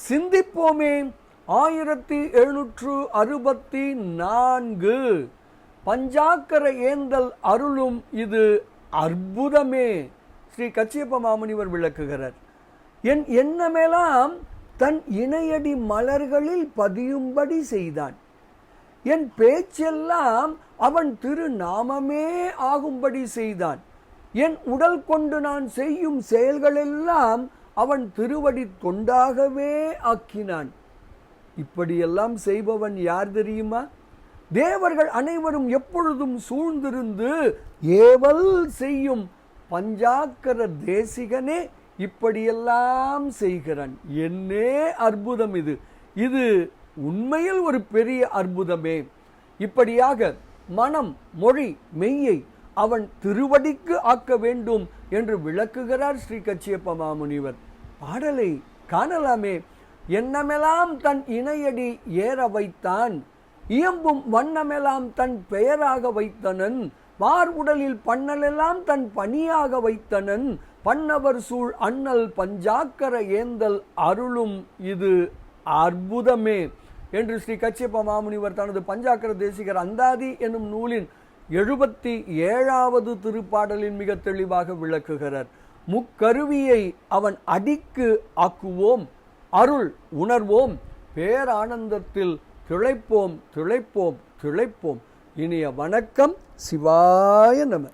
சிந்திப்போமே. 1764 பஞ்சாக்கர ஏந்தல் அருளும் இது அற்புதமே. ஸ்ரீ கச்சியப்ப மாமுனிவர் விளக்குகிறார். என் எண்ணமெல்லாம் தன் இணையடி மலர்களில் பதியும்படி செய்தான். என் பேச்செல்லாம் அவன் திருநாமமே ஆகும்படி செய்தான். என் உடல் கொண்டு நான் செய்யும் செயல்களெல்லாம் அவன் திருவடி தொண்டாகவே ஆக்கினான். இப்படியெல்லாம் செய்பவன் யார் தெரியுமா? தேவர்கள் அனைவரும் எப்பொழுதும் சூழ்ந்திருந்து ஏவல் செய்யும் பஞ்சாக்கர தேசிகனே இப்படியெல்லாம் செய்கிறான். என்னே அற்புதம் இது! இது உண்மையில் ஒரு பெரிய அற்புதமே. இப்படியாக மனம் மொழி மெய்யை அவன் திருவடிக்கு ஆக்க வேண்டும் என்று விளக்குகிறார் ஸ்ரீ கச்சியப்ப மாமுனிவர். பாடலை காணலாமே. எண்ணமெல்லாம் தன் இணையடி ஏற வைத்தான், இயம்பும் வண்ணமெல்லாம் தன் பெயராக வைத்தனன், வார் உடலில் பண்ணலெல்லாம் தன் பணியாக வைத்தனன், பண்ணவர் சூழ் அண்ணல் பஞ்சாக்கர ஏந்தல் அருளும் இது அற்புதமே என்று ஸ்ரீ கச்சியப்ப மாமுனிவர் தனது பஞ்சாக்கர தேசிகர் அந்தாதி என்னும் நூலின் 77வது திருப்பாடலின் மிக தெளிவாக விளக்குகிறார். முக்கருவியை அவன் அடிக்கு ஆக்குவோம், அருள் உணர்வோம், பேரானந்தத்தில் திளைப்போம் திளைப்போம் திளைப்போம். இனிய வணக்கம். சிவாய நம.